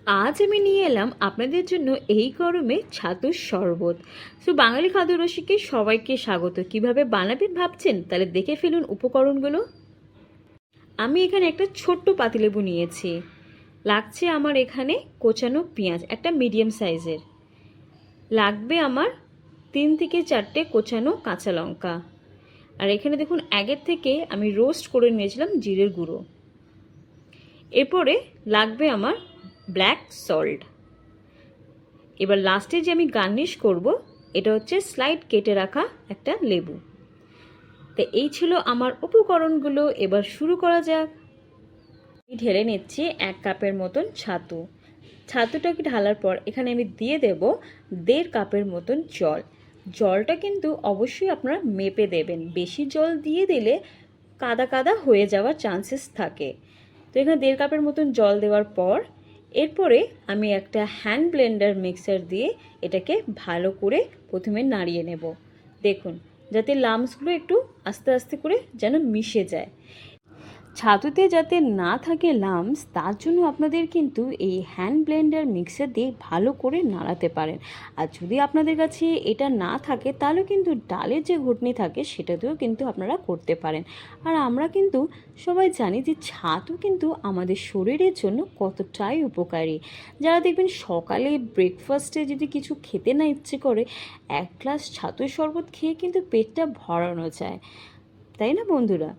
আজ আমি নিয়ে এলাম আপনাদের জন্য এই গরমে ছাতুর শরবত। তো বাঙালি খাদ্যরসিকে সবাইকে স্বাগত। কিভাবে বানাবেন ভাবছেন? তাহলে দেখে ফেলুন উপকরণগুলো। আমি এখানে একটা ছোট্ট পাতিলেবু নিয়েছি। লাগছে আমার এখানে কোচানো পেঁয়াজ একটা মিডিয়াম সাইজের। লাগবে আমার 3 থেকে 4টে কোচানো কাঁচা লঙ্কা। আর এখানে দেখুন আগের থেকে আমি রোস্ট করে নিয়েছিলাম জিরের গুঁড়ো। এরপরে লাগবে আমার ব্ল্যাক সল্ট। এবার লাস্টে যে আমি গার্নিশ করব এটা হচ্ছে স্লাইড কেটে রাখা একটা লেবু। তো এই ছিল আমার উপকরণগুলো। এবার শুরু করা যাক। ঢেলে নিচ্ছি 1 কাপের মতন ছাতু। ছাতুটাকে ঢালার পর এখানে আমি দিয়ে দেব 1.5 কাপের মতন জল। জলটা কিন্তু অবশ্যই আপনারা মেপে দেবেন। বেশি জল দিয়ে দিলে কাদা কাদা হয়ে যাওয়ার চান্সেস থাকে। তো এখানে 1.5 কাপের মতন জল দেওয়ার পর এরপরে আমি একটা হ্যান্ড ব্লেন্ডার মিক্সার দিয়ে এটাকে ভালো করে প্রথমে নাড়িয়ে নেব। দেখুন যাতে লাম্পসগুলো একটু আস্তে আস্তে করে যেন মিশে যায়। ছাতুতে যাতে না থাকে লাম্পস তার জন্য আপনাদের কিন্তু এই হ্যান্ড ব্লেন্ডার মিক্সার দিয়ে ভালো করে নাড়াতে পারেন। আর যদি আপনাদের কাছে এটা না থাকে তাহলে কিন্তু ডালের যে ঘুটনি থাকে সেটাতেও কিন্তু আপনারা করতে পারেন। আর আমরা কিন্তু সবাই জানি যে ছাতু কিন্তু আমাদের শরীরের জন্য কতটাই উপকারী। যারা দেখবেন সকালে ব্রেকফাস্টে যদি কিছু খেতে না ইচ্ছে করে 1 গ্লাস ছাতুর শরবত খেয়ে কিন্তু পেটটা ভরানো যায়, তাই না বন্ধুরা?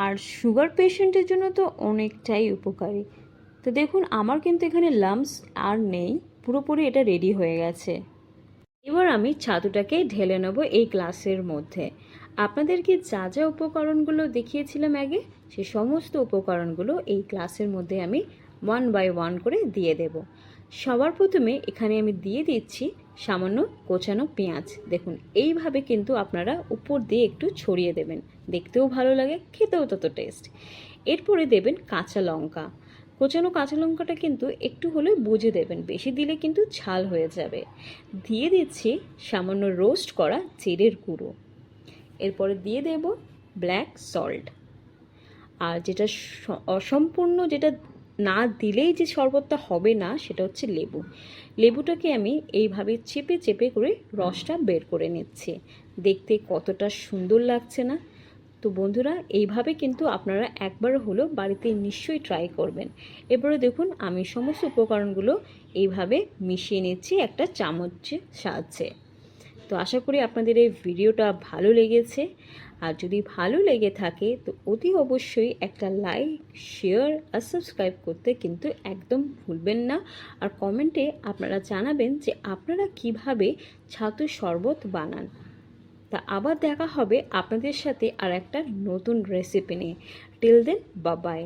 আর সুগার পেশেন্টের জন্য তো অনেকটাই উপকারী। তো দেখুন আমার কিন্তু এখানে লাম্পস আর নেই, পুরোপুরি এটা রেডি হয়ে গেছে। এবার আমি ছাতুটাকে ঢেলে নেব এই গ্লাসের মধ্যে। আপনাদেরকে যা যা উপকরণগুলো দেখিয়েছিলাম আগে সে সমস্ত উপকরণগুলো এই গ্লাসের মধ্যে আমি 1 বাই 1 করে দিয়ে দেব। সবার প্রথমে এখানে আমি দিয়ে দিচ্ছি সামান্য কোচানো পেঁয়াজ। দেখুন এইভাবে কিন্তু আপনারা উপর দিয়ে একটু ছড়িয়ে দেবেন, দেখতেও ভালো লাগে, খেতেও তত টেস্ট। এরপরে দেবেন কাঁচা লঙ্কা। কোচানো কাঁচা লঙ্কাটা কিন্তু একটু হলে বুঝে দেবেন, বেশি দিলে কিন্তু ঝাল হয়ে যাবে। দিয়ে দিচ্ছি সামান্য রোস্ট করা জিরের গুঁড়ো। এরপরে দিয়ে দেব ব্ল্যাক সল্ট। আর যেটা অসম্পূর্ণ, যেটা না দিলেই যে শরবতটা হবে না, সেটা হচ্ছে লেবু। লেবুটাকে আমি এইভাবে চেপে চেপে করে রসটা বের করে নিচ্ছি। দেখতে কতটা সুন্দর লাগছে না? তো বন্ধুরা এইভাবে কিন্তু আপনারা একবার হলেও বাড়িতে নিশ্চয়ই ট্রাই করবেন। এবারে দেখুন আমি সমস্ত উপকরণগুলো এইভাবে মিশিয়ে নিচ্ছি একটা চামচের সাহায্যে। তো আশা করি আপনাদের এই ভিডিওটা ভালো লেগেছে। আর যদি ভালো লেগে থাকে তো অতি অবশ্যই একটা লাইক, শেয়ার আর সাবস্ক্রাইব করতে কিন্তু একদম ভুলবেন না। আর কমেন্টে আপনারা জানাবেন যে আপনারা কিভাবে ছাতুর শরবত বানান। তা আবার দেখা হবে আপনাদের সাথে আর একটা নতুন রেসিপি নিয়ে। Till then, bye by.